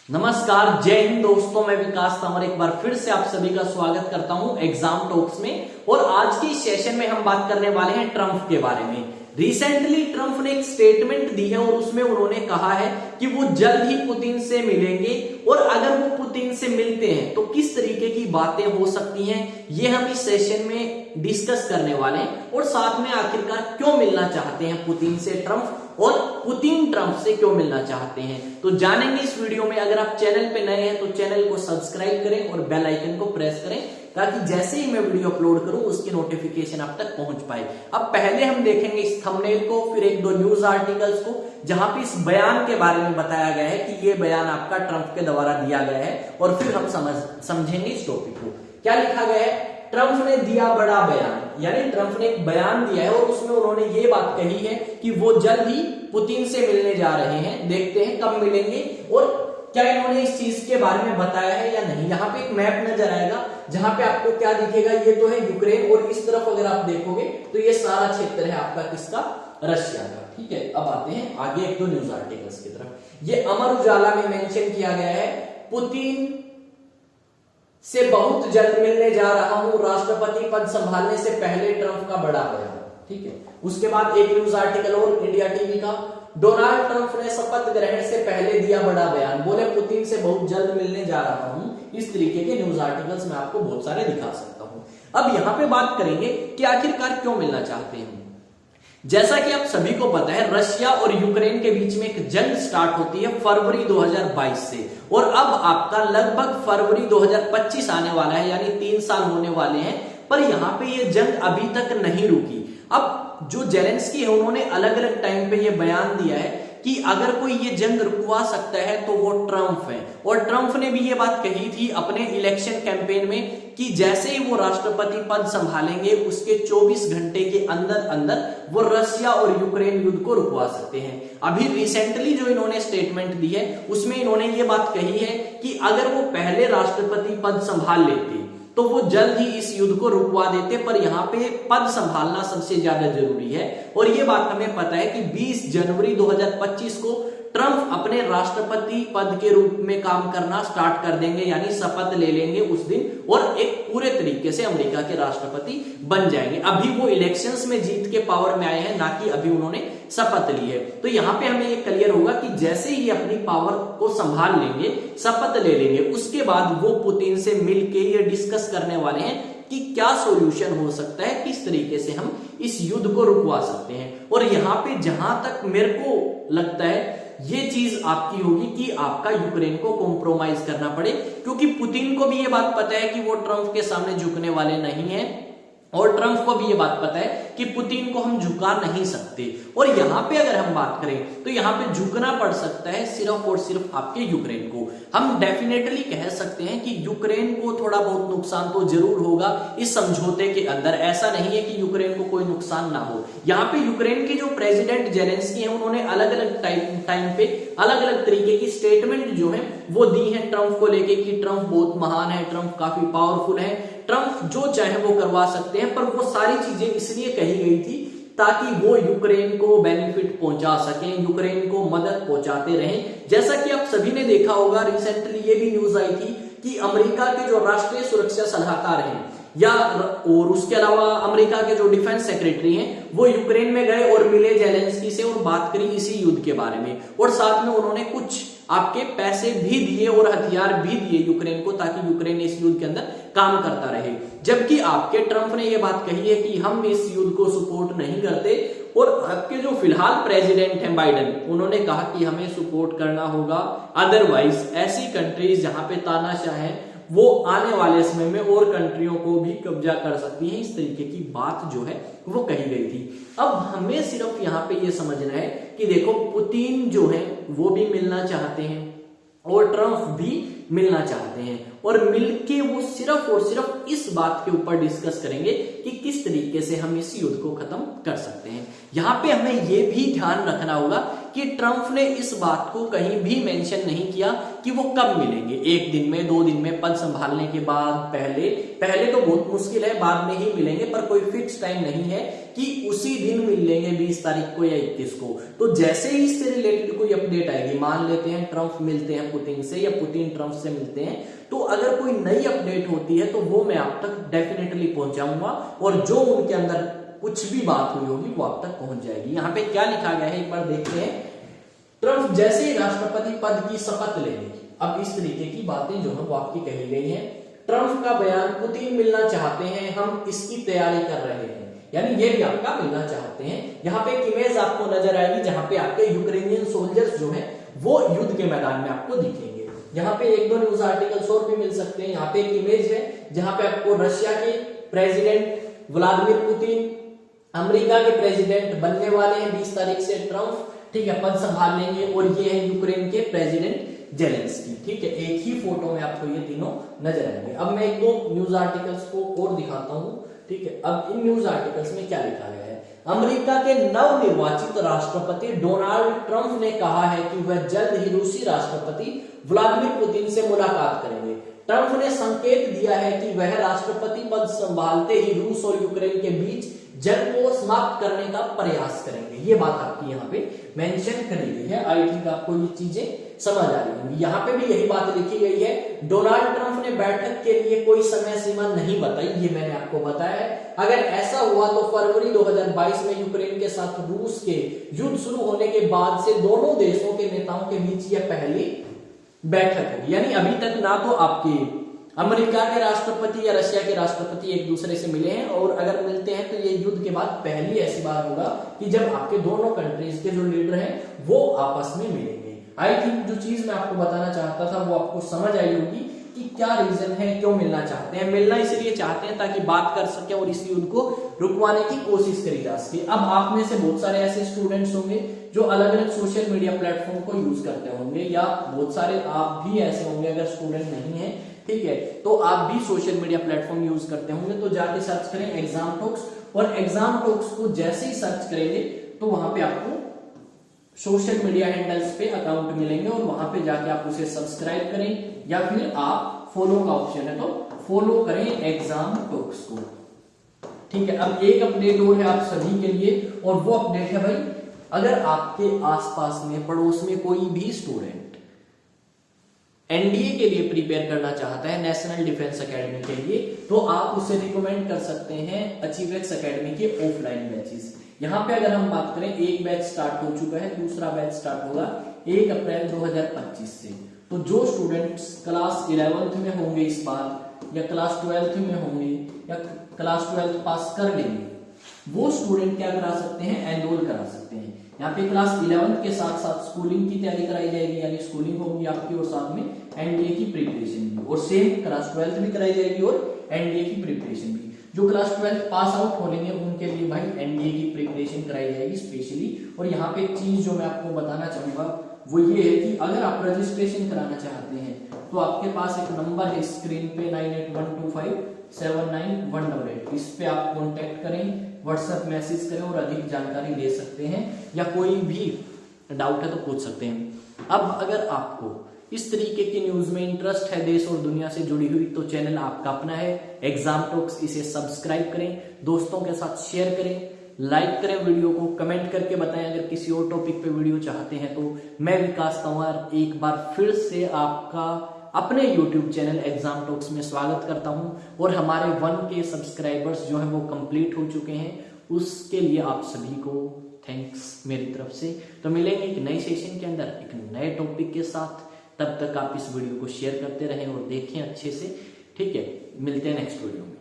नमस्कार, जय हिंद दोस्तों। मैं विकास तंवर एक बार फिर से आप सभी का स्वागत करता हूं एग्जाम टॉक्स में। और आज के सेशन में हम बात करने वाले हैं ट्रंप के बारे में। रिसेंटली ट्रंप ने एक स्टेटमेंट दी है और उसमें उन्होंने कहा है कि वो जल्द ही पुतिन से मिलेंगे और अगर वो पुतिन से मिलते हैं तो किस तरीके की बातें हो सकती हैं, ये हम इस सेशन में डिस्कस करने वाले हैं। और साथ में आखिरकार क्यों मिलना चाहते हैं पुतिन से ट्रंप और पुतिन ट्रंप से क्यों मिलना चाहते हैं, तो जानेंगे इस वीडियो में। अगर आप चैनल पे नए हैं तो चैनल को सब्सक्राइब करें और बेल आइकन को प्रेस करें ताकि जैसे ही मैं वीडियो अपलोड करूं उसकी नोटिफिकेशन आप तक पहुंच पाए। अब पहले हम देखेंगे इस थंबनेल को, फिर एक दो न्यूज आर्टिकल्स को जहां पे इस बयान के बारे में बताया गया है कि ये बयान आपका ट्रंप के द्वारा दिया गया है, और फिर हम समझेंगे इस टॉपिक को। क्या लिखा गया है? ट्रंप ने दिया बड़ा बयान, यानी ट्रंप ने एक बयान दिया है और उसमें उन्होंने ये बात कही है कि वो जल्द ही पुतिन से मिलने जा रहे हैं। देखते हैं कब मिलेंगे और क्या इन्होंने इस चीज के बारे में बताया है या नहीं। यहाँ पे एक मैप नजर आएगा जहां पे आपको क्या दिखेगा, ये तो है यूक्रेन, और इस तरफ अगर आप देखोगे तो ये सारा क्षेत्र है आपका किसका? रशिया का। ठीक है, अब आते हैं आगे एक दो न्यूज आर्टिकल्स की तरफ। ये अमर उजाला में मेंशन किया गया है, पुतिन से बहुत जल्द मिलने जा रहा हूं, राष्ट्रपति पद संभालने से पहले ट्रंप का बड़ा बयान। ठीक है, उसके बाद एक न्यूज आर्टिकल और इंडिया टीवी का, डोनाल्ड ट्रंप ने शपथ ग्रहण से पहले दिया बड़ा बयान, बोले पुतिन से बहुत जल्द मिलने जा रहा हूं। इस तरीके के न्यूज आर्टिकल्स मैं आपको बहुत सारे दिखा सकता हूं। अब यहां पे बात करेंगे कि आखिरकार क्यों मिलना चाहते हैं। जैसा कि आप सभी को पता है, रशिया और यूक्रेन के बीच में एक जंग स्टार्ट होती है फरवरी 2022 से, और अब आपका लगभग फरवरी 2025 आने वाला है, यानी 3 साल होने वाले हैं। पर यहाँ पे ये जंग अभी तक नहीं रुकी। अब जो जेलेंस्की है उन्होंने अलग अलग टाइम पे ये बयान दिया है कि अगर कोई ये जंग रुकवा सकता है तो वो ट्रंप है। और ट्रंप ने भी ये बात कही थी अपने इलेक्शन कैंपेन में कि जैसे ही वो राष्ट्रपति पद संभालेंगे उसके 24 घंटे के अंदर अंदर वो रशिया और यूक्रेन युद्ध को रुकवा सकते हैं। अभी रिसेंटली जो इन्होंने स्टेटमेंट दी है उसमें इन्होंने ये बात कही है कि अगर वो पहले राष्ट्रपति पद संभाल लेते तो वो जल्द ही इस युद्ध को रुकवा देते, पर यहाँ पे पद संभालना सबसे ज्यादा जरूरी है। और ये बात हमें पता है कि 20 जनवरी 2025 को ट्रंप अपने राष्ट्रपति पद के रूप में काम करना स्टार्ट कर देंगे, यानी शपथ ले लेंगे उस दिन और एक पूरे तरीके से अमेरिका के राष्ट्रपति बन जाएंगे। अभी वो इलेक्शंस में जीत के पावर में आए हैं, ना कि अभी उन्होंने शपथ ली है। तो यहाँ पे हमें ये क्लियर होगा कि जैसे ही अपनी पावर को संभाल लेंगे, शपथ ले लेंगे, उसके बाद वो पुतिन से मिलके ये डिस्कस करने वाले हैं कि क्या सॉल्यूशन हो सकता है, किस तरीके से हम इस युद्ध को रुकवा सकते हैं। और यहाँ पे जहां तक मेरे को लगता है ये चीज आपकी होगी कि आपका यूक्रेन को कॉम्प्रोमाइज करना पड़े, क्योंकि पुतिन को भी ये बात पता है कि वो ट्रंप के सामने झुकने वाले नहीं हैं, और ट्रंप को भी ये बात पता है कि पुतिन को हम झुका नहीं सकते। और यहां पे अगर हम बात करें तो यहां पे झुकना पड़ सकता है सिर्फ और सिर्फ आपके यूक्रेन को। हम डेफिनेटली कह सकते हैं कि यूक्रेन को थोड़ा बहुत नुकसान तो जरूर होगा इस समझौते के अंदर। ऐसा नहीं है कि यूक्रेन को कोई नुकसान ना हो। यहाँ पे यूक्रेन के जो प्रेसिडेंट जेलेंस्की हैं उन्होंने अलग अलग टाइम पे अलग अलग तरीके की स्टेटमेंट जो है वो दी है ट्रंप को लेके कि ट्रंप बहुत महान है, ट्रंप काफी पावरफुल है, ट्रंप जो चाहे वो करवा सकते हैं। पर वो सारी चीजें इसलिए कही गई थी ताकि वो यूक्रेन को बेनिफिट पहुंचा सकें, यूक्रेन को मदद पहुंचाते रहें। जैसा कि आप सभी ने देखा होगा, रिसेंटली ये भी न्यूज आई थी कि अमेरिका के जो राष्ट्रीय सुरक्षा सलाहकार हैं या और उसके अलावा अमेरिका के जो डिफेंस सेक्रेटरी हैं वो यूक्रेन में गए और मिले जेलेंस्की से और बात करी इसी युद्ध के बारे में। और साथ में उन्होंने कुछ आपके पैसे भी दिए और हथियार भी दिए यूक्रेन को, ताकि यूक्रेन इस युद्ध के अंदर काम करता रहे। जबकि आपके ट्रंप ने यह बात कही है कि हम इस युद्ध को सपोर्ट नहीं करते। और आपके जो फिलहाल प्रेसिडेंट हैं बाइडेन, उन्होंने कहा कि हमें सपोर्ट करना होगा, अदरवाइज ऐसी कंट्रीज जहां पे तानाशाह है वो आने वाले समय में और कंट्रियों को भी कब्जा कर सकती हैं। इस तरीके की बात जो है वो कही गई थी। अब हमें सिर्फ यहाँ पे ये समझना है कि देखो पुतिन जो है वो भी मिलना चाहते हैं और ट्रंप भी मिलना चाहते हैं, और मिलके वो सिर्फ और सिर्फ इस बात के ऊपर डिस्कस करेंगे कि किस तरीके से हम इस युद्ध को खत्म कर सकते हैं। यहाँ पे हमें ये भी ध्यान रखना होगा कि ट्रम्प ने इस बात को कहीं भी मेंशन नहीं किया कि वो कब मिलेंगे, 1 दिन में, 2 दिन में, पद संभालने के बाद, पहले तो बहुत मुश्किल है, बाद में ही मिलेंगे, पर कोई फिक्स टाइम नहीं है कि उसी दिन मिल लेंगे 20 तारीख को या 21 को। तो जैसे ही इससे रिलेटेड कोई अपडेट आएगी, मान लेते हैं ट्रम्प मिलते हैं पुतिन से या पुतिन ट्रम्प से मिलते हैं, तो अगर कोई नई अपडेट होती है तो वो मैं आप तक डेफिनेटली पहुंचाऊंगा, और जो उनके अंदर कुछ भी बात हुई होगी वो आप तक पहुंच जाएगी। यहाँ पे क्या लिखा गया है एक बार देखते हैं। ट्रम्प जैसे ही राष्ट्रपति पद की शपथ लेंगे, अब इस तरीके की बातें जो है वो आपकी कही गई है। ट्रम्प का बयान, पुतिन मिलना चाहते हैं, हम इसकी तैयारी कर रहे हैं, यानी ये भी आपका मिलना चाहते हैं। यहाँ पे एक इमेज आपको नजर आएगी जहां पे आपके यूक्रेनियन सोल्जर्स जो हैं वो युद्ध के मैदान में आपको दिखेंगे। यहाँ पे 1-2 न्यूज आर्टिकल्स और भी मिल सकते हैं। यहाँ पे एक इमेज है जहां पे आपको रशिया के प्रेसिडेंट व्लादिमीर पुतिन, अमेरिका के प्रेसिडेंट बनने वाले हैं 20 तारीख से ट्रम्प, ठीक है, पद संभाल लेंगे, और ये है यूक्रेन के प्रेसिडेंट जेलेंस्की, ठीक है, एक ही फोटो में आपको ये तीनों नजर आएंगे। अब मैं 1-2 न्यूज आर्टिकल्स को और दिखाता हूं, ठीक है। अब इन न्यूज आर्टिकल्स में क्या लिखा गया है। अमेरिका के नवनिर्वाचित राष्ट्रपति डोनाल्ड ट्रंप ने कहा है कि वह जल्द ही रूसी राष्ट्रपति व्लादिमीर पुतिन से मुलाकात करेंगे। ट्रंप ने संकेत दिया है कि वह राष्ट्रपति पद संभालते ही रूस और यूक्रेन के बीच जंग को समाप्त करने का प्रयास करेंगे। ये बात आपकी यहाँ पे मेंशन करी गई है। आई थिंक आपको ये चीजें समझ आ रही होंगी। यहाँ पे भी यही बात लिखी गई है। डोनाल्ड ट्रंप ने बैठक के लिए कोई समय सीमा नहीं बताई, ये मैंने आपको बताया है। अगर ऐसा हुआ तो फरवरी 2022 में यूक्रेन के साथ रूस के युद्ध शुरू होने के बाद से दोनों देशों के नेताओं के बीच यह पहली बैठक है। यानी अभी तक ना तो आपके अमेरिका के राष्ट्रपति या रशिया के राष्ट्रपति एक दूसरे से मिले हैं, और अगर मिलते हैं तो ये युद्ध के बाद पहली ऐसी बार होगा कि जब आपके दोनों कंट्रीज के जो लीडर हैं वो आपस में मिलेंगे। आई थिंक जो चीज मैं आपको बताना चाहता था वो आपको समझ आई होगी कि क्या रीजन है, क्यों मिलना चाहते हैं। मिलना इसलिए चाहते हैं ताकि बात कर सके और इस युद्ध को रुकवाने की कोशिश करी जा सके। अब आप में से बहुत सारे ऐसे स्टूडेंट्स होंगे जो अलग अलग सोशल मीडिया प्लेटफॉर्म को यूज करते होंगे, या बहुत सारे आप भी ऐसे होंगे, अगर स्टूडेंट नहीं है, ठीक है, तो आप भी सोशल मीडिया प्लेटफॉर्म यूज करते होंगे। तो जाके सर्च करें एग्जाम टॉक्स, और एग्जाम टॉक्स को जैसे ही सर्च करेंगे तो वहां पे आपको सोशल मीडिया हैंडल्स पे अकाउंट मिलेंगे, और वहां पे जाके आप उसे सब्सक्राइब करें, या फिर आप फॉलो का ऑप्शन है तो फॉलो करें एग्जाम टॉक्स को, ठीक है। अब एक अपडेट और है आप सभी के लिए, और वो अपडेट है भाई, अगर आपके आसपास में पड़ोस में कोई भी स्टूडेंट एनडीए के लिए प्रिपेयर करना चाहता है, नेशनल डिफेंस एकेडमी के लिए, तो आप उसे रिकमेंड कर सकते हैं अचीवेक्स एकेडमी के ऑफलाइन बैचेस। यहां पे अगर हम बात करें, एक बैच स्टार्ट हो चुका है, दूसरा बैच स्टार्ट होगा 1 अप्रैल 2025 से। तो जो स्टूडेंट्स क्लास 11th में होंगे इस बार, या क्लास 12th में होंगे, या क्लास 12th पास कर लेंगे, वो स्टूडेंट क्या करा सकते हैं, एनरोल करा सकते हैं। यहाँ पे क्लास 11th के साथ साथ स्कूलिंग की तैयारी कराई जाएगी, यानी स्कूलिंग होगी आपकी, और साथ में एनडीए की प्रिपरेशन भी, और सेम क्लास 12th भी कराई जाएगी और एनडीए की प्रिपरेशन भी। जो क्लास 12th पास आउट हो लेंगे उनके लिए भाई एनडीए की प्रिपरेशन कराई जाएगी स्पेशली। और यहाँ पे एक चीज जो मैं आपको बताना चाहूंगा वो ये है कि अगर आप रजिस्ट्रेशन कराना चाहते हैं तो आपके पास एक नंबर है स्क्रीन पे 9812579188, इस पे आप कॉन्टेक्ट करें, व्हाट्सएप मैसेज करें और अधिक जानकारी ले सकते हैं, या कोई भी डाउट है तो पूछ सकते हैं। अब अगर आपको इस तरीके की न्यूज में इंटरेस्ट है, देश और दुनिया से जुड़ी हुई, तो चैनल आपका अपना है एग्जाम टॉक्स, इसे सब्सक्राइब करें, दोस्तों के साथ शेयर करें, लाइक करें वीडियो को, कमेंट करके बताएं अगर किसी और टॉपिक पे वीडियो चाहते हैं तो। मैं विकास तंवर एक बार फिर से आपका अपने YouTube चैनल एग्जाम टॉक्स में स्वागत करता हूं, और हमारे 1K सब्सक्राइबर्स जो है वो कंप्लीट हो चुके हैं, उसके लिए आप सभी को थैंक्स मेरी तरफ से। तो मिलेंगे एक नए सेशन के अंदर एक नए टॉपिक के साथ, तब तक आप इस वीडियो को शेयर करते रहें और देखें अच्छे से, ठीक है। मिलते हैं नेक्स्ट वीडियो में।